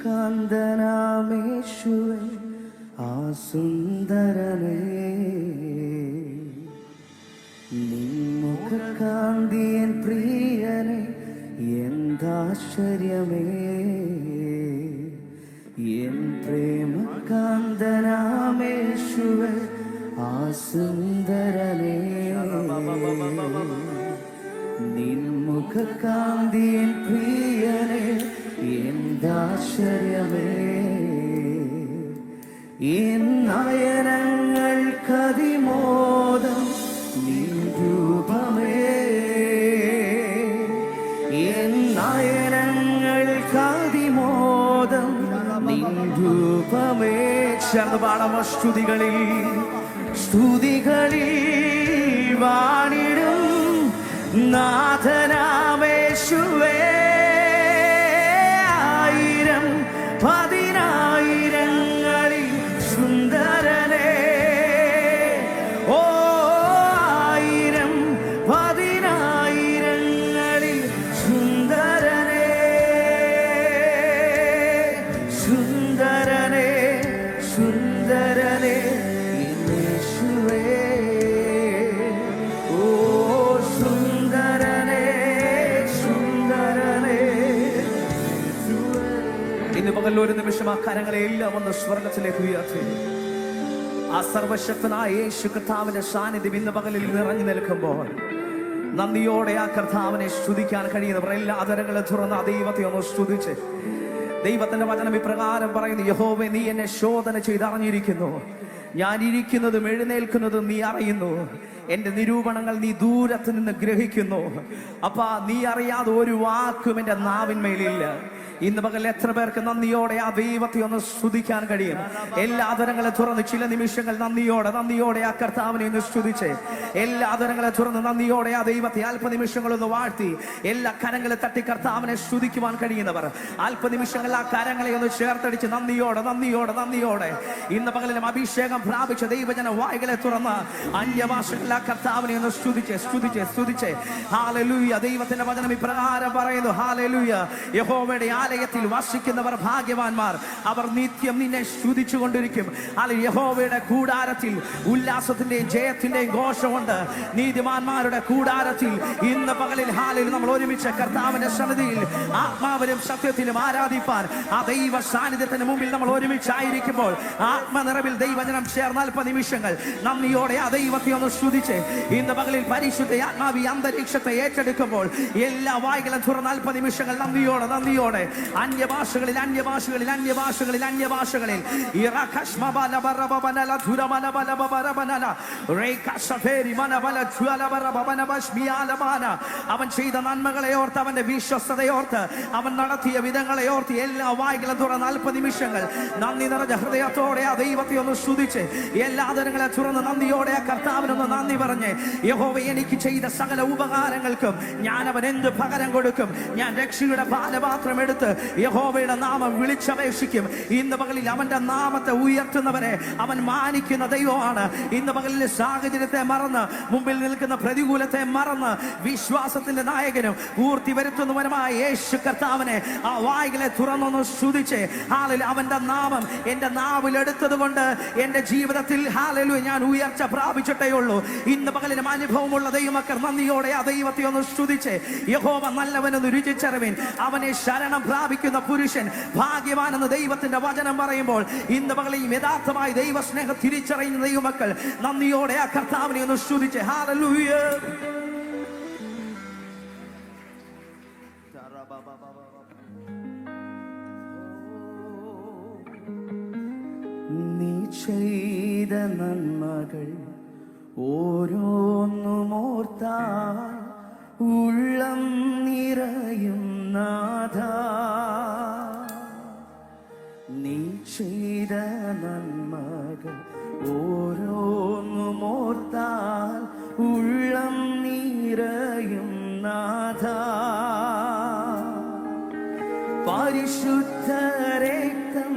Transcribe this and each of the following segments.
കാന്തനാമേശുവേ ആ സുന്ദരനേ, നിൻമുഖകാന്തിയൻ പ്രിയനെ എന്താശ്ചര്യമേ, എൻ പ്രേമകാന്തനാമേശുവേ ആ സുന്ദരനേ, നിൻമുഖകാന്തിയൻ പ്രിയനെ എന്താശ്ചര്യമേ, എൻ നയനങ്ങൾക്കതിമോദം നിൻ രൂപമേ, എൻ നയനങ്ങൾക്കതിമോദം നിൻ രൂപമേ. ചേർന്ന് പാടാമോ? സ്തുതികളിൽ സ്തുതികളിൽ വാണിടും നാഥനാമേശുവേ, ആയിരം പതിനായിരങ്ങളിൽ സുന്ദരനേ, ഓ ആയിരം പതിനായിരങ്ങളിൽ സുന്ദരനേ, സുന്ദരനേ, സുന്ദരനേ യേശുവേ, ഓ സുന്ദരനേ, സുന്ദരനേ. ഇന്ന് പകൽ ഒരു നിമിഷം ആ കരങ്ങളെ എല്ലാം ഒന്ന് സ്വർഗത്തിലേക്ക് ഉയർത്തി ആ സർവശക്തനായ യേശു കർത്താവിന്റെ സാന്നിധ്യം ഇന്ന് പകലിൽ നിറഞ്ഞു നിൽക്കുമ്പോൾ നന്ദിയോടെ ആ കർത്താവിനെ സ്തുതിക്കാൻ കഴിയുന്നവർ എല്ലാ ആദരങ്ങളെ തുറന്ന് ആ ദൈവത്തെ ഒന്ന് സ്തുതിച്ച്, ദൈവത്തിന്റെ വചനം ഇപ്രകാരം പറയുന്നു, യഹോവേ നീ എന്നെ ശോധന ചെയ്തറിഞ്ഞിരിക്കുന്നു, ഞാൻ ഇരിക്കുന്നതും എഴുന്നേൽക്കുന്നതും നീ അറിയുന്നു, എന്റെ നിരൂപണങ്ങൾ നീ ദൂരത്ത് നിന്ന് ഗ്രഹിക്കുന്നു. അപ്പാ നീ അറിയാതെ ഒരു വാക്കും എന്റെ നാവിന്മേലില്ല. ഇന്ന് പകൽ എത്ര പേർക്ക് നന്ദിയോടെ ആ ദൈവത്തെ ഒന്ന് സ്തുതിക്കാൻ കഴിയും? എല്ലാ ആദരങ്ങളെ തുറന്ന് ചില നിമിഷങ്ങൾ നന്ദിയോടെ ആ കർത്താവിനെ ഒന്ന് സ്തുതിച്ച്, എല്ലാ ആദരങ്ങളെ തുറന്ന് നന്ദിയോടെ ആ ദൈവത്തെ അല്പനിമിഷങ്ങളൊന്ന് വാഴ്ത്തി എല്ലാ കരങ്ങളെ തട്ടി കർത്താവിനെ സ്തുതിക്കുവാൻ കഴിയുന്നവർ അല്പനിമിഷങ്ങൾ ആ കരങ്ങളെ ഒന്ന് ചേർത്തടിച്ച് നന്ദിയോടെ ഇന്ന് പകലിലും അഭിഷേകം പ്രാപിച്ച ദൈവജന വായ്കളെ തുറന്ന് അന്യഭാഷകളിൽ ആ കർത്താവിനെ ഒന്ന് സ്തുതിച്ച് ഹല്ലേലൂയ. ദൈവത്തിന്റെ വചനം ഇപ്രകാരം പറയുന്നു, ഹല്ലേലൂയ, യഹോവയുടെ ആലയത്തിൽ വസിക്കുന്നവർ ഭാഗ്യവാന്മാർ, അവർ നിത്യം നിന്നെ സ്തുതിച്ചു കൊണ്ടിരിക്കും. യഹോവയുടെ കൂടാരത്തിൽ ഉല്ലാസത്തിന്റെയും ജയത്തിന്റെയും ഘോഷമുണ്ട്. നീതിമാന്മാരുടെ കൂടാരത്തിൽ ഇന്ന് പകലിൽ ഹാലിൽ നമ്മൾ ഒരുമിച്ച് കർത്താവിന്റെ സന്നിധിയിൽ ആത്മാവിലും സത്യത്തിലും ആരാധിപ്പാൻ ആ ദൈവ സാന്നിധ്യത്തിന് മുമ്പിൽ നമ്മൾ ഒരുമിച്ചായിരിക്കുമ്പോൾ ആത്മനിറവിൽ ദൈവജനം ചേർന്ന് അല്പ നിമിഷങ്ങൾ നന്ദിയോടെ ആ ദൈവത്തെ ഒന്ന് സ്തുതിച്ച് ഇന്ന് പകലിൽ പരിശുദ്ധ ആത്മാവി അന്തരീക്ഷത്തെ ഏറ്റെടുക്കുമ്പോൾ എല്ലാ വായ്കളും തുറന്ന് അല്പ നിമിഷങ്ങൾ നന്ദിയോടെ അന്യഭാഷകളിൽ അവൻ ചെയ്ത നന്മകളെ ഓർത്ത്, അവന്റെ വിശ്വസ്തയോർത്ത്, അവൻ നടത്തിയ വിധങ്ങളെ ഓർത്ത് എല്ലാ വായ്കളും തുറന്ന് അല്പ നിമിഷങ്ങൾ നന്ദി നിറഞ്ഞ ഹൃദയത്തോടെ ആ ദൈവത്തെ ഒന്ന് സ്തുതിച്ച് എല്ലാ ആദരങ്ങളെ തുറന്ന് നന്ദിയോടെ ആ കർത്താവിനൊന്ന് നന്ദി പറഞ്ഞ്, യഹോവ എനിക്ക് ചെയ്ത സകല ഉപകാരങ്ങൾക്കും ഞാൻ അവൻ എന്ത് പകരം കൊടുക്കും? ഞാൻ രക്ഷയുടെ പാനപാത്രം എടുത്ത് യഹോവയുടെ നാമം വിളിച്ചപേക്ഷിക്കും. ഇന്ന് പകലിൽ അവന്റെ നാമത്തെ ഉയർത്തുന്നവരെ അവൻ മാനിക്കുന്ന ദൈവമാണ്. ഇന്ന് പകലിൽ സാഹചര്യത്തെ മറന്ന്, മുമ്പിൽ നിൽക്കുന്ന പ്രതികൂലത്തെ മറന്ന്, വിശ്വാസത്തിന്റെ നായകനും പൂർത്തി വരുത്തുന്നവനുമായ യേശു കർത്താവിനെ ആ വായ്കളെ തുറന്നൊന്ന് സ്തുതിച്ച്, അവന്റെ നാമം എന്റെ നാവിൽ എടുത്തത് കൊണ്ട് എന്റെ ജീവിതത്തിൽ ഹല്ലേലൂയ ഞാൻ ഉയർച്ച പ്രാപിച്ചിട്ടേ ഉള്ളൂ. ഇന്ന് പകലിലും അനുഭവമുള്ള ദൈവമക്കൾ നന്ദിയോടെ ആ ദൈവത്തെ ഒന്ന് സ്തുതിച്ച്, യഹോവ നല്ലവനെന്ന് രുചിച്ചറിവിൻ, അവനെ ശരണം പ്രാപിക്കുന്ന പുരുഷൻ ഭാഗ്യവാനെന്ന് ദൈവത്തിന്റെ വചനം പറയുമ്പോൾ ഇന്ന് പകലിൽ യഥാർത്ഥമായി ദൈവസ്നേഹം തിരിച്ചറിയുന്ന ദൈവമക്കൾ നന്ദിയോടെ ആ കർത്താവിനെ ഒന്ന് സ്തുതിച്ച് ഹല്ലേലൂയ. നീ ചെയ്ത നന്മകൾ ഓരോന്നും ഓർത്താൽ ഉള്ളം നിറയും നാഥാ, നീ ചെയ്ത നന്മകൾ ഓരോന്നും ഓർത്താൽ ഉള്ളം നിറയും നാഥാ, പരിശുദ്ധ രക്തം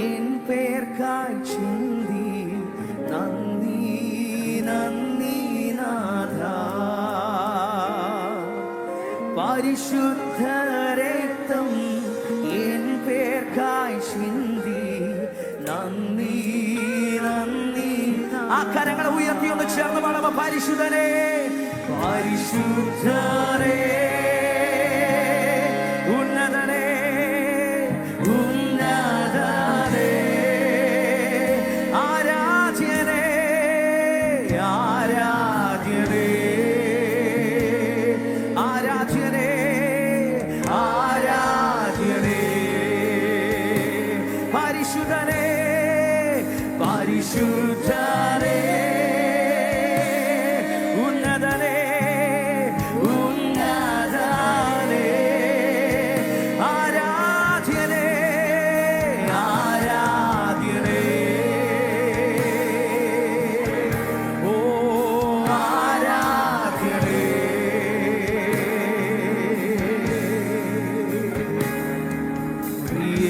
എൻ പേർക്കായി ചിന്തി നന്ദി നാഥാ, പരിശുദ്ധ രക്തം എൻ പേർക്കായി കരങ്ങളെ ഉയർത്തി ഒന്ന് ചേർന്ന് പാടാമോ? പരിശുദ്ധനേ, പരിശുദ്ധനേ, ഉന്നതനേ, ഉന്നതനേ, ആരാധ്യനേ, ആരാധ്യനേ, ആരാധ്യനേ, ആരാധ്യനേ, പരിശുദ്ധനേ, പരിശുദ്ധനേ, ഉന്നതനേ, ഉന്നതനേ, ആരാധ്യനേ, ആരാധ്യനേ, ഓ ആരാധ്യനേ.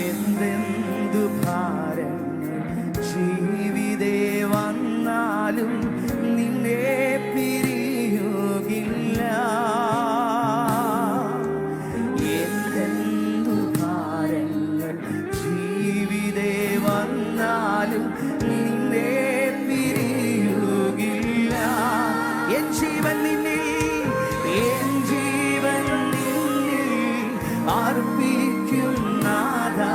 എന്തെന്തു ഭാരങ്ങൾ ജീവിതേ വന്നാലും നിന്നെ പിരിയുകില്ല. എന്തെന്തു ഭാരങ്ങൾ ജീവിതേ വന്നാലും നിന്നെ പിരിയുകില്ല. എൻ ജീവൻ നിന്നിൽ, എൻ ജീവൻ നിന്നിൽ അർപ്പിക്കും നാഥാ,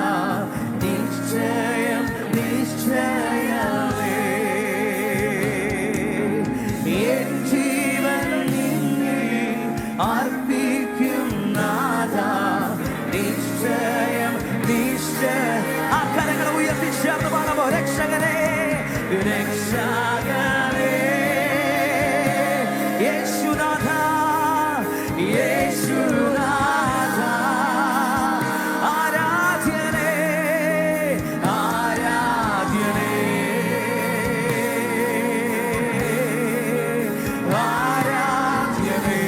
നിശ്ചയം നിശ്ചയമേ. എൻ ജീവൻ നിന്നിൽ അർപ്പിക്കും നാഥാ, നിശ്ചയം നിശ്ചയം. ആ കരങ്ങളെ ഉയർത്തി ചേർന്ന് പാടാമോ? രക്ഷകനേ, രക്ഷകനേ, യേശുനാഥ, യേശുനാഥ, ആരാധ്യനേ, ആരാധ്യനേ, ആരാധ്യനേ,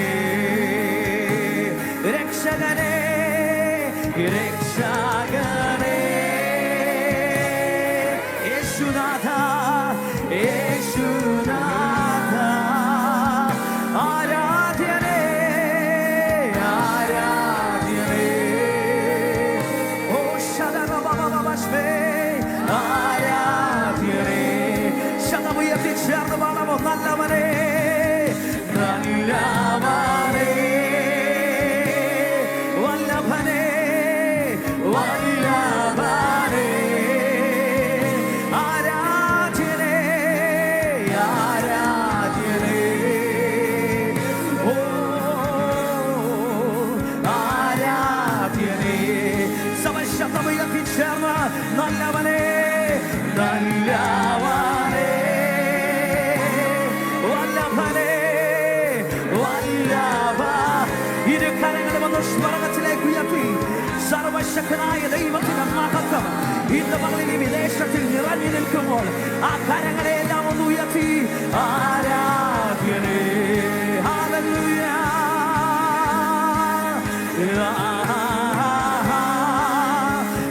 രക്ഷകനേ, രക്ഷകനേ, യേശുനാഥ, യേശുനാഥ, ആരാധ്യനേ, ആരാധ്യനേ, ഓ ശതനബബബബശ്മേ, ആരാധ്യനേ. ശതമുയർത്തി ചേർന്ന് പാടാമോ? നല്ലവനേ, നല്ലവനേ, വല്ലഭനേ, വല്ലഭനേ, ആരാധ്യനേ, ആരാധ്യനേ, ഓ ആരാധ്യനേ. സമശബ്ദമുയർത്തി ചേർന്ന് നല്ലവനേ, നല്ലവനേ, വല്ലഭനേ, വല്ലഭ. ഇരു കരങ്ങളും ഒന്ന് സ്വർഗ്ഗത്തിലേക്ക് ഉയർത്തി സർവശക്തനായ ദൈവത്തിന്റെ മഹത്വം ഇന്ന് പകലിൽ ഈ വിദേശത്തിൽ നിറഞ്ഞു നിൽക്കുമ്പോൾ ആ കരങ്ങളെല്ലാം ഒന്ന് ഉയർത്തി ആരാധ്യനേ, ഹല്ലേലൂയ,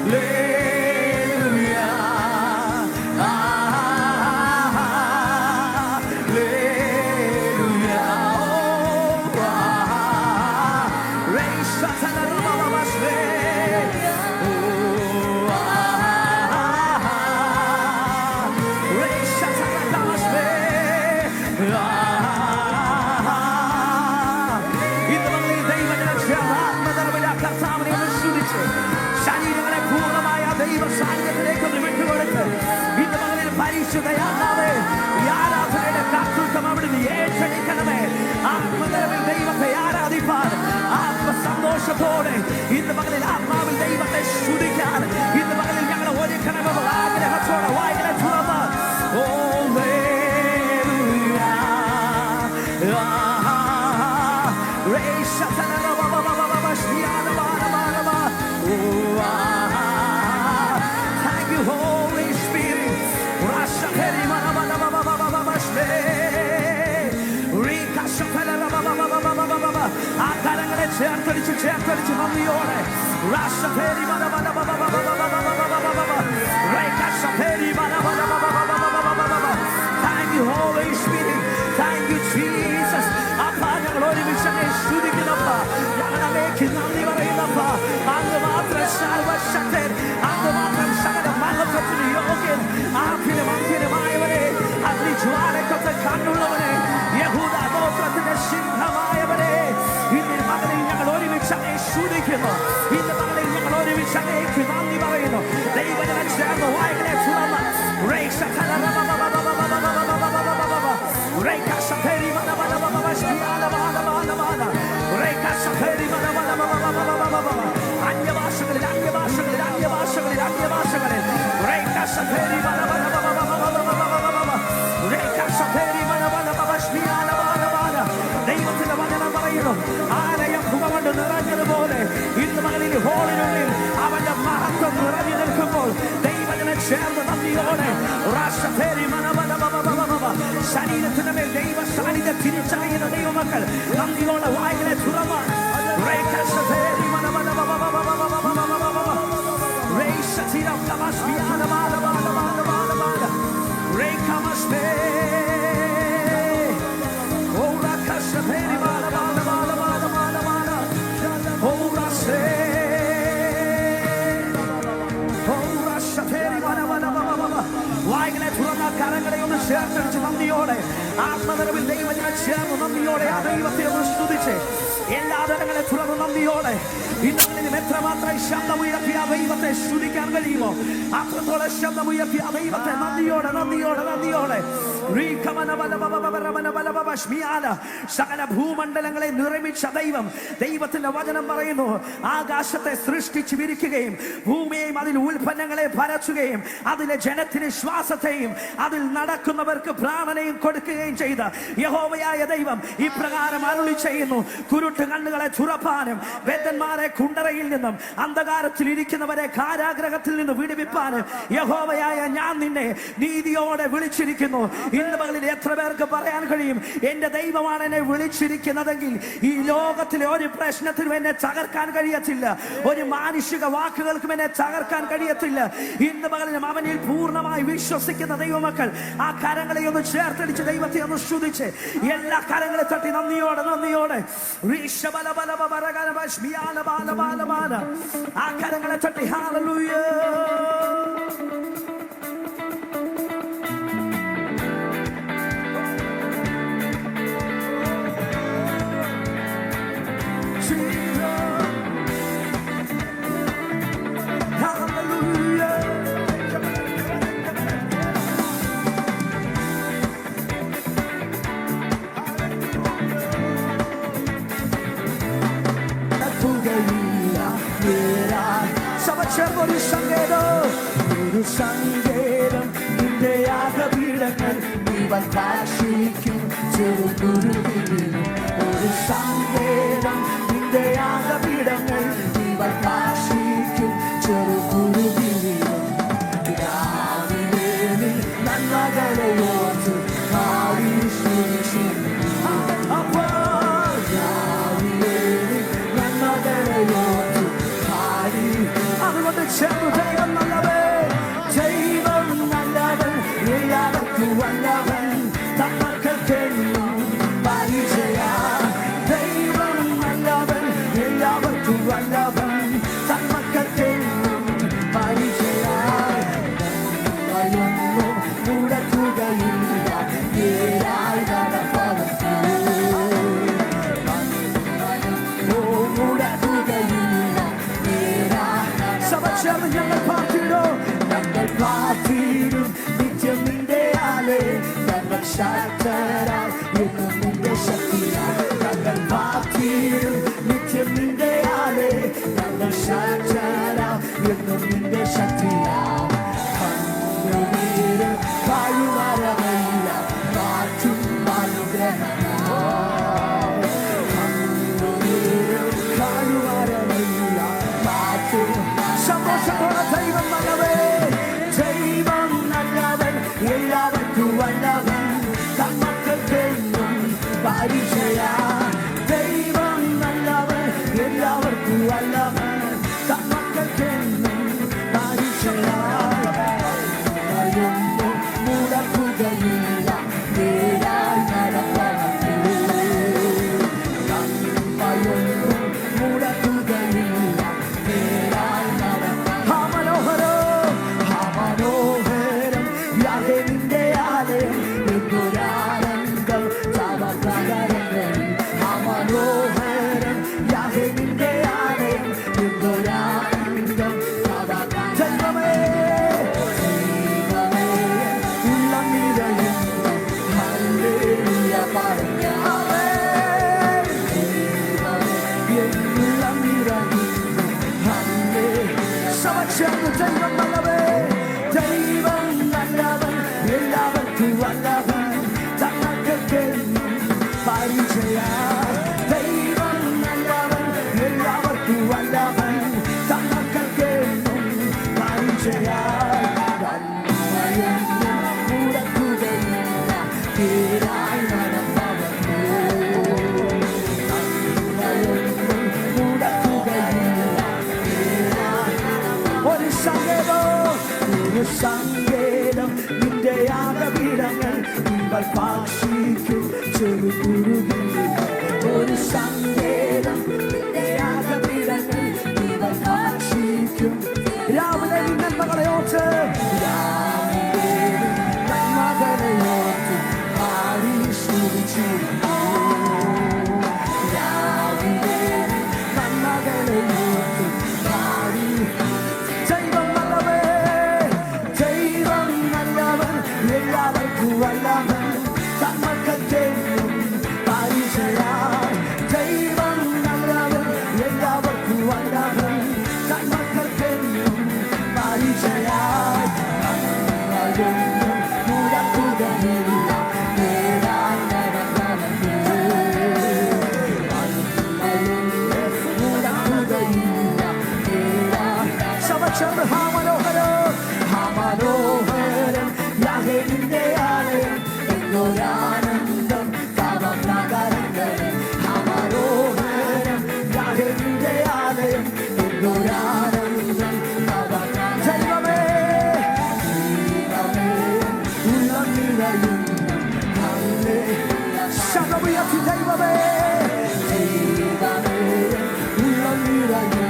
ഹല്ലേലൂയ, ഹല്ലേലൂയ, ശരീരങ്ങളെ പൂർണ്ണമായ ദൈവ സാന്നിധ്യത്തിലേക്ക് ഒന്ന് വിട്ടുകൊടുത്ത് ഇന്ന് പകലിൽ പരിശുദ്ധയാണവേ ഈ ആരാധനയുടെ കർത്തൃത്വം അവിടുന്ന് ഏറ്റെടുക്കണമേ. ആത്മനിറവിൽ ദൈവത്തെ ആരാധിപ്പാൻ ആത്മസന്തോഷത്തോടെ ഇന്ന് പകലിൽ ആത്മാവിൽ ദൈവത്തെ സ്തുതിക്കാൻ ഇന്ന് പകലിൽ ഞങ്ങൾ ഒരുക്കണമെന്നുള്ള ആഗ്രഹത്തോടെ വായിലെ തുറന്ന് thank you Holy Spirit. ആ കരങ്ങളെ ചേർത്തടിച്ച് ചേർത്തടിച്ച് നന്ദിയോടെ thank you Holy Spirit. Thank you Jesus. അപ്പാ ഞങ്ങൾ ഒരുമിച്ച് സ്തുതിക്കുന്നപ്പ ഞങ്ങളേക്ക് നന്ദി പറയുന്നപ്പ അങ്ങ് മാത്രം സർവശക്തൻ, അങ്ങ് മാത്രം സകല മഹത്വത്തിന് യോഗ്യൻ, ആദ്യമായവരെ അഗ്നിജ്വാല രക്ഷകയ്ക്ക് നന്ദി പറയുന്നു. ദൈവജനം ചേർന്ന് വായ്കളെ തുറന്ന് അന്യഭാഷകളിൽ അന്യഭാഷകളിൽ അന്യഭാഷകളിൽ അന്യഭാഷകളിൽ ദൈവത്തിന്റെ വചനം പറയുന്നു, ആലയം പുകകൊണ്ട് നിറഞ്ഞതുപോലെ ഇന്ന് മകളിൽ ഹോളിനുള്ളിൽ അവന്റെ മഹത്വം നിറഞ്ഞു നിൽക്കുമ്പോൾ ദൈവജനം ചേർന്ന് നന്ദിയോടെ ശരീരത്തിന് മേൽ ദൈവ സാന്നിധ്യം തിരിച്ചറിയുന്ന ദൈവമക്കൾ നന്ദിയോടെ വായിലെ തുറന്ന് വായികളെ തുറന്ന കരങ്ങളെ ഒന്ന് ചേർത്തടിച്ച് നന്ദിയോടെ ആത്മനിറവിൽ ദൈവജനം ചേർന്ന് നന്ദിയോടെ ആ ദൈവത്തെ ഒന്ന് സ്തുതിച്ച് എല്ലാ തരങ്ങളെ തുറന്ന് നന്ദിയോടെ ഇന്നും എത്രമാത്രം ശബ്ദമുയർത്തി ആ ദൈവത്തെ സ്തുതിക്കാൻ കഴിയുമോ അത്രത്തോളം ശബ്ദമുയർത്തി ആ ദൈവത്തെ നന്ദിയോടെ നന്ദിയോടെ നന്ദിയോടെ സകല ഭൂമണ്ഡലങ്ങളെ നിർമ്മിച്ച ദൈവം, ദൈവത്തിന്റെ വചനം പറയുന്നു, ആകാശത്തെ സൃഷ്ടിച്ചു വിരിക്കുകയും ഭൂമിയെയും അതിൽ ഉൽപ്പന്നങ്ങളെ ഭരച്ചുകയും അതിലെ ജനത്തിന് ശ്വാസത്തെയും അതിൽ നടക്കുന്നവർക്ക് പ്രാണനെയും കൊടുക്കുകയും ചെയ്ത യഹോവയായ ദൈവം ഇപ്രകാരം അരുളി ചെയ്യുന്നു, കുരുട്ട് കണ്ണുകളെ തുറപ്പാനും ബദ്ധന്മാരെ കുണ്ടറയിൽ നിന്നും അന്ധകാരത്തിൽ ഇരിക്കുന്നവരെ കാരാഗ്രഹത്തിൽ നിന്ന് വിടുവിപ്പാനും യഹോവയായ ഞാൻ നിന്നെ നീതിയോടെ വിളിച്ചിരിക്കുന്നു. ഇന്ന് പകലിൽ എത്ര പേർക്ക് പറയാൻ കഴിയും, എന്റെ ദൈവമാണ് എന്നെ വിളിച്ചിരിക്കുന്നതെങ്കിൽ ഈ ലോകത്തിലെ ഒരു പ്രശ്നത്തിനും എന്നെ തകർക്കാൻ കഴിയത്തില്ല, ഒരു മാനുഷിക വാക്കുകൾക്കും എന്നെ തകർക്കാൻ കഴിയത്തില്ല. ഇന്ന് പകലിലും അവനിൽ പൂർണ്ണമായി വിശ്വസിക്കുന്ന ദൈവമക്കൾ ആ കരങ്ങളെ ഒന്ന് ചേർത്തടിച്ച് ദൈവത്തെ ഒന്ന് സ്തുതിച്ച് എല്ലാ കരങ്ങളെ തട്ടി നന്ദിയോടെ നന്ദിയോടെ ആ കരങ്ങളെ തട്ടി ഹല്ലേലൂയ. ഒരു സങ്കേതം നിന്റെ യാഗപീഠങ്ങൾ ഇവൻ കാക്ഷിക്കും ചെറുകുരുവിലും. ഒരു സങ്കേതം നിന്റെ യാഗപീഠങ്ങൾ ഇവൻ കാക്ഷിക്കും ചെറുകുരുവിലും. രാവിലെ നന്മകളെ ഓർത്ത് പാടി സ്തുതിച്ചു, അപ്പോൾ രാവിലെ നന്മകളെ ഓർത്ത് പാടി. അതുകൊണ്ട് ചേർന്ന് ദൈവം നല്ലവൻ, ദൈവം നല്ലവൻ, എല്ലാവർക്കും വല്ലവൻ, തമ്മക്കൾക്കെന്നും പരിചയ. ദൈവം നല്ലവൻ, എല്ലാവർക്കും വല്ലവൻ, തമ്മക്കൾക്കെന്നും പരിചയ. ഭയമൊന്നും മുടക്കുകയില്ല, നേരായി നടപ്പവൻ മുടക്കുകയില്ല, നേരായി. സഭ ചേർന്ന് ഞങ്ങൾ പാർട്ടിയിടും, ഞങ്ങൾ പാർട്ടിയിടും നിത്യം നിന്റെ ആലേ. ഞങ്ങൾ ശക്തരായി എന്നും നിന്റെ ശക്തിയായി. ഞങ്ങൾ പാർട്ടിയിടും നിത്യം നിന്റെ ആലേ. ഞങ്ങൾ ശക്തരായി എന്നും നിന്റെ ശക്തിയായി. കണ്ണുനീര് കായുമരമില്ല, കാറ്റും അനുഗ്രഹമായി. കണ്ണുനീര് കായുമരമില്ല, കാറ്റും. സന്തോഷത്തോടെ ദൈവം നല്ലവൻ, ദൈവം നല്ലവൻ, എല്ലാവർക്കും വല്ലവൻ, തമ്മക്കൾക്കെന്നും പരിചയ. ദൈവം നല്ലവൻ, എല്ലാവർക്കും വല്ലവൻ, തമ്മക്കൾക്കെന്നും പരിചയ. ഭയമൊന്നും മുടക്കുകയില്ല, നേരായി നടപ്പവൻ. ഭയമൊന്നും മുടക്കുകയില്ല, നേരായി നടപ്പവൻ. മനോഹരം യാഹേ നിന്റെ ആലയം, എന്തൊരാനന്ദം തവകരങ്ങളിൽ. മനോഹരം യാഹേ നിന്റെ ആലയം, എന്തൊരാനന്ദം സമക്ഷേത്ര ദൈവം നല്ലവൻ, ദൈവം നല്ലവൻ, എല്ലാവർക്കും വല്ലവൻ, തങ്ങൾക്കെന്നും പരിചയം. ദൈവം നല്ലവൻ, എല്ലാവർക്കും വല്ലവൻ, തങ്ങൾക്കെന്നും പരിചയം. സങ്കേതം നിന്റെ യാഗപീഠങ്ങൾ ഇവർ പാക്ഷിക്കും ചെറുകുരുകിൽ. ഒരു സങ്കേതം നിന്റെ യാഗപീഠങ്ങൾ ഇവർ പാക്ഷിക്കും. രാവിലെ നന്മകളെ ഓർത്ത്, നന്മകളെ ഓർത്ത് പാടി സ്തുതിച്ചു. രാവിലെ നന്മകളെ ഓർത്ത് പാടി. ദൈവം എല്ലാവർക്കും വല്ലവൻ, തങ്ങൾക്കെന്നും പരിചയം. ദൈവം നല്ലവൻ, എല്ലാവർക്കും വല്ലവൻ, തങ്ങൾക്കെന്നും പരിചയം. മുടക്കുകയില്ല, നേരായി മുടക്കുകയില്ല. സമക്ഷേത്ര ഹാമനോഹരം, ഹാമനോഹരം യാഹേവിന്റെ ആലയം, എന്നൊരാനന്ദം കാവം നഗരങ്ങളിൽ. ഹാമനോഹരം യാഹേവിന്റെ ആലയം, എന്നൊരാനന്ദം കാവം. ദൈവമേ, ഉള്ളം നിറയും ശതമുയർത്തി. ദൈവമേ, ഉള്ളം നിറയും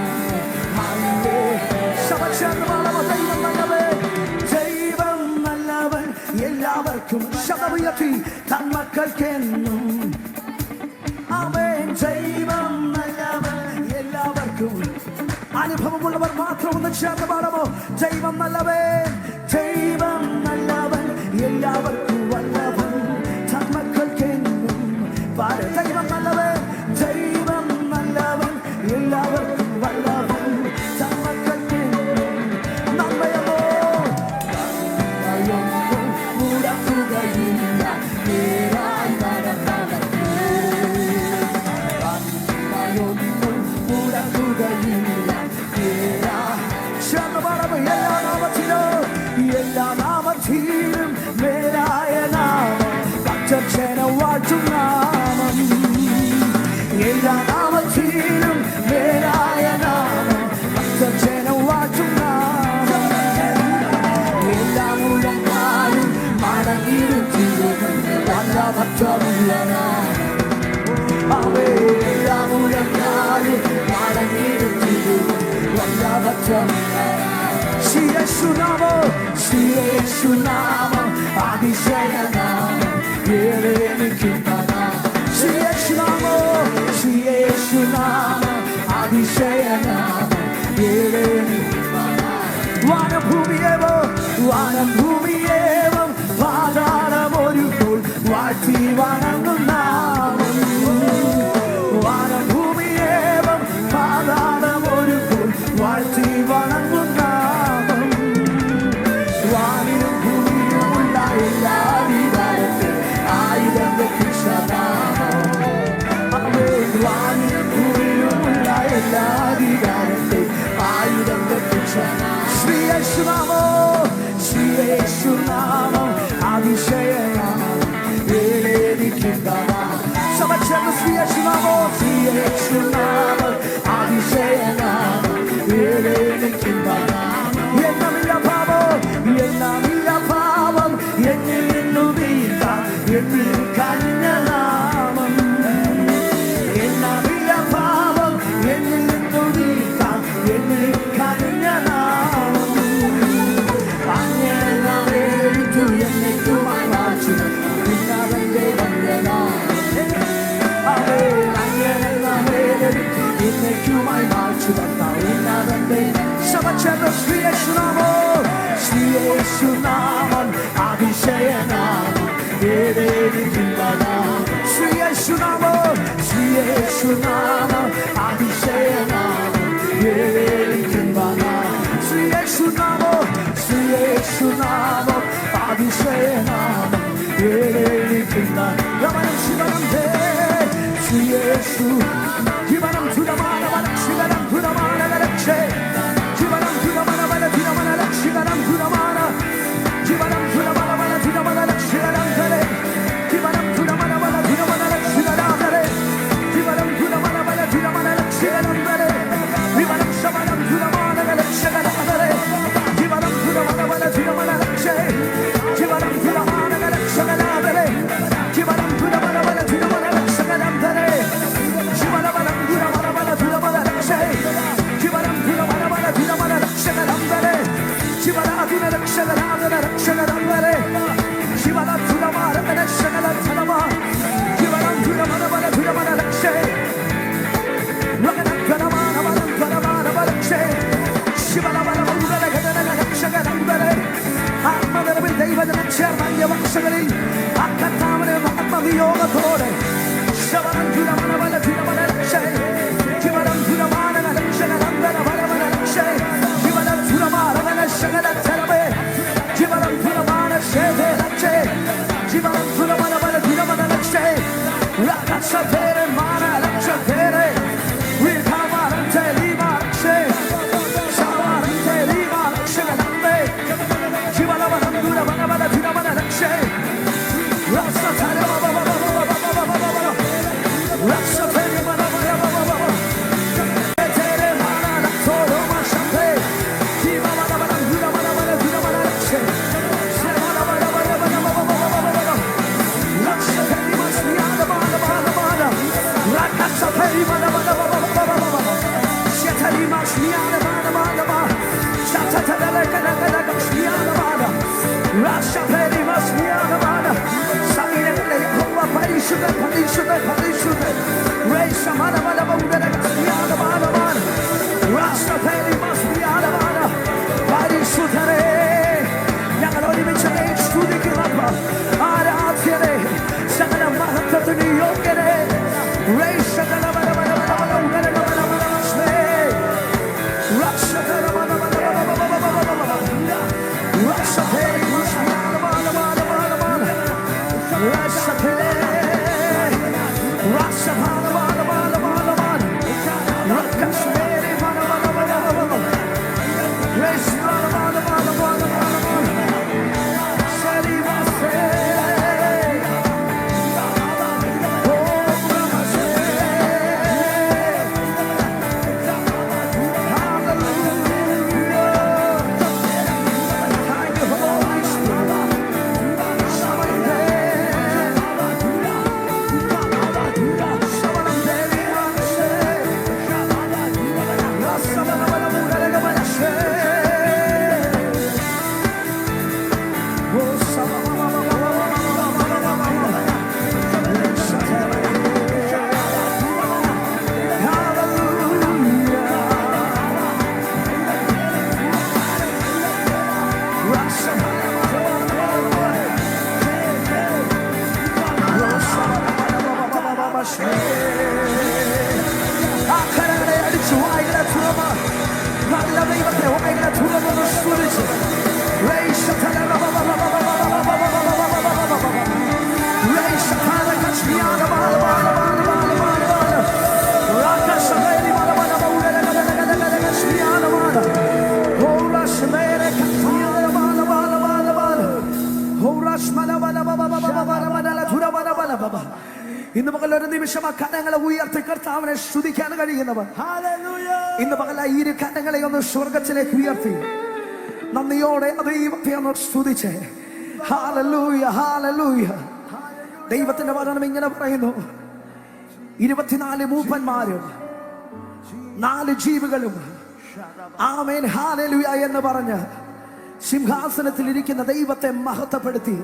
സമക്ഷേത്രമാണവ. ദൈവം നല്ലവൻ, ദൈവം നല്ലവൻ, എല്ലാവർക്കും ശതമുയർത്തി, തന്മക്കൾക്കെന്നും. ആമേൻ. ദൈവം നല്ലവൻ, എല്ലാവർക്കും. അനുഭവമുള്ളവർ മാത്രം ഒന്ന് ചേർന്ന് പാടാമോ? ദൈവം നല്ലവൻ, ദൈവം നല്ലവൻ, എല്ലാവർക്കും വല്ലവൻ, തന്മക്കൾക്കെന്നും. ദൈവം നല്ലവൻ, ദൈവം നല്ലവൻ, എല്ലാവർക്കും വല്ലവൻ, തന്മക്കൾക്കെന്നും. നന്മയമോ മുടക്കുകയില്ല, നേരായി നടന്നവർക്ക്. നന്മയൊന്നും മുടക്കുകയില്ല, നേരായി. ചേർന്ന് പാടാമോ? എല്ലാ നാമത്തിലും, എല്ലാ നാമത്തിലും മേലായ നാമം, ഭക്തജന വാഴ്ത്തും നാമം. എല്ലാ നാമത്തിലും മേലായ നാമം, ഭക്തജന വാഴ്ത്തും നാമം. എല്ലാ മുഴങ്ങാലും മടങ്ങിയിരുത്തിയും വല്ലഭറ്റമുള്ള നാമം. എല്ലാ മുഴങ്ങാലും മടങ്ങിയിരുത്തിയും വല്ലഭറ്റമുള്ള ശ്രീയേശുനാമം, ശ്രീയേശുനാമം അതിശയനാമം, ശ്രീയേശുനാമം, ശ്രീയേശുനാമം അതിശയനാമം. വാനഭൂമിയേവം, വാനഭൂമിയേവം പാതാളമൊരുപ്പോൾ വാഴ്ത്തി വണങ്ങും നാമം. വാനഭൂമിയേവം പാതാളമൊരുപ്പോൾ വാഴ്ത്തി വണങ്ങും നാമം. വാനിലും ഭൂമിയിലുമുള്ള എല്ലാ വികാരത്തിൽ ആയിരം രക്ഷനാമം. വാനിലും ഭൂമിയിലുമുള്ള എല്ലാ വികാരത്തിൽ ആയിരം രക്ഷനാമം. ശ്രീയേശുനാമം, ശ്രീയേശുനാമം അതിശയനാമം, സമക്ഷേത്ര ശ്രീയേശുനാമം, ശ്രീയേശുനാമം അതിശയനാമം, എന്നമില്ല പാപം, എന്നമില്ല പാപം, എന്നിൽ നിന്നു വീഴ്ത്താം, എന്നിൽ കഞ്ഞ നാമം. എന്നമില്ല പാപം, എന്നിൽ നിന്നു വീഴ്ത്താം, എന്നിൽ കഞ്ഞ നാമം. അങ്ങനെ നാമേറ്റു എന്നേക്കുമായി വാഴ്ത്തും പിതാവിന്റെ വന്ദനാമം. അങ്ങനെ നാമേറ്റു എന്നേക്കുമായി വാഴ്ത്തും പിതാവിന്റെ. സമക്ഷേത്ര ശ്രീയേശുനാമം, ശ്രീയേശുനാമം അതിശയനാമം, ശ്രീയേശുനാമം, ശ്രീയേശുനാമം അതിശയനാമം, കഴിഞ്ഞ വർഷങ്ങളിൽ ആ കർത്താവിനെ ആത്മവിയോഗത്തോടെ ഞങ്ങൾ ഒരുമിച്ച് സ്തുതിക്കുന്ന ആരാധ്യരെ സകല മഹത്വത്തിന് യോഗ്യരെ ഇന്ന് പകൽ ഒരു നിമിഷം ആ കരങ്ങളെ ഉയർത്തി കർത്താവിനെ സ്തുതിക്കാൻ കഴിയുന്നവർ ഇന്ന് പകൽ ആ ഇരു കരങ്ങളെ ഒന്ന് സ്വർഗത്തിലേക്ക് ഉയർത്തി നന്ദിയോടെ ദൈവത്തെ ഒന്ന് സ്തുതിച്ചേ. Hallelujah, hallelujah. ദൈവത്തിന്റെ വചനം ഇങ്ങനെ പറയുന്നു, 24 മൂപ്പന്മാരും 4 ജീവികളും ആമേൻ ഹല്ലേലൂയ എന്ന് പറഞ്ഞ് സിംഹാസനത്തിൽ ഇരിക്കുന്ന ദൈവത്തെ മഹത്വപ്പെടുത്തി.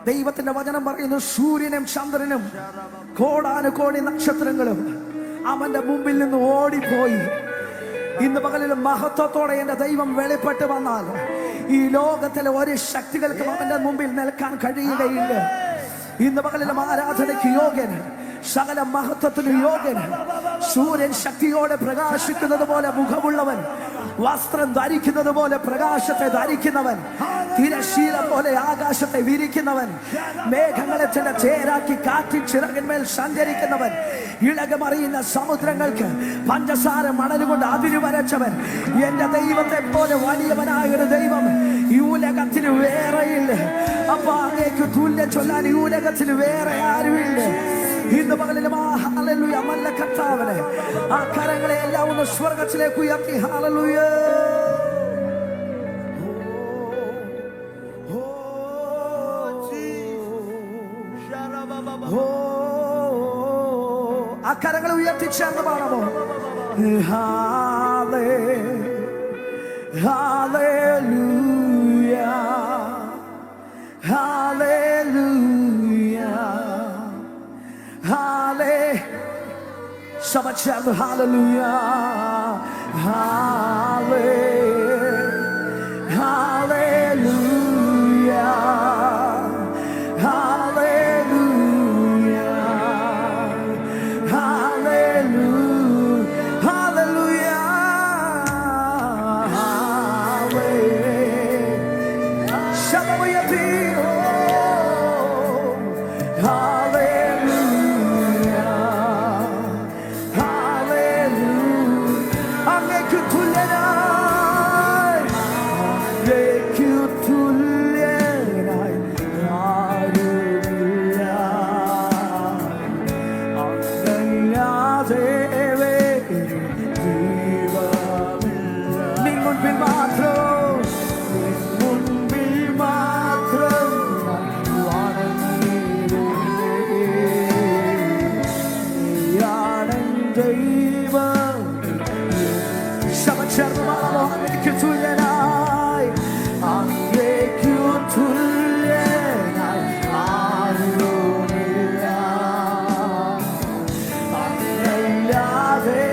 ദൈവത്തിന്റെ വചനം പറയുന്നു, സൂര്യനും ചന്ദ്രനും കോടാനുകോടി നക്ഷത്രങ്ങളും അവന്റെ മുമ്പിൽ നിന്ന് ഓടിപ്പോയി. ഇന്ന് പകലിൽ മഹത്വത്തോടെ എന്റെ ദൈവം വെളിപ്പെട്ട് വന്നാൽ ഈ ലോകത്തിലെ ഒരു ശക്തികൾക്കും അവന്റെ മുമ്പിൽ നിൽക്കാൻ കഴിയുകയില്ല. ഇന്ന് പകലിലും ആരാധനയ്ക്ക് യോഗ്യൻ, സകല മഹത്വത്തിന് യോഗ്യൻ, സൂര്യൻ ശക്തിയോടെ പ്രകാശിക്കുന്നത് പോലെ മുഖമുള്ളവൻ, വസ്ത്രം ധരിക്കുന്നത് പോലെ പ്രകാശത്തെ ധരിക്കുന്നവൻ, തിരശീല പോലെ ആകാശത്തെ വിരിക്കുന്നവൻ, മേഘങ്ങളെ ചില ചേരാക്കി കാറ്റിൻ ചിറകിന്മേൽ സഞ്ചരിക്കുന്നവൻ, ഇളകമറിയുന്ന സമുദ്രങ്ങൾക്ക് പഞ്ചസാര മണലുകൊണ്ട് അതിരു വരച്ചവൻ, എന്റെ ദൈവത്തെ പോലെ വലിയവനായ ഒരു ദൈവം ഈ ഉലകത്തിന് വേറെയില്ല. അപ്പൊ അങ്ങേക്ക് തുല്യം ചൊല്ലാൻ ഈ ഉലകത്തിന് വേറെ ആരുമില്ല. ഇന്ന് പകലിലും ആ ഹല്ലേലൂയ നല്ല കർത്താവിനെ ആ കരങ്ങളെ എല്ലാം ഒന്ന് സ്വർഗത്തിലേക്ക് ഉയർത്തി ഹല്ലേലൂയ. ആ കരങ്ങളെ ഉയർത്തി ചേർന്ന് പാടാമോ? Hallelujah, hallelujah, Shabbat hallelujah, hallelujah, മുൻപിൽ മാത്രം, നിൻ മുൻപിൽ മാത്രം നീയാണ് ദൈവം. ശബചർമ്മമോ അങ്ങേക്കു തുല്യനായി, അങ്ങേക്കു തുല്യനായി ആരുമില്ല. അങ്ങയില്ലാതെ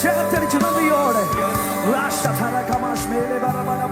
ചേർത്തടിച്ചു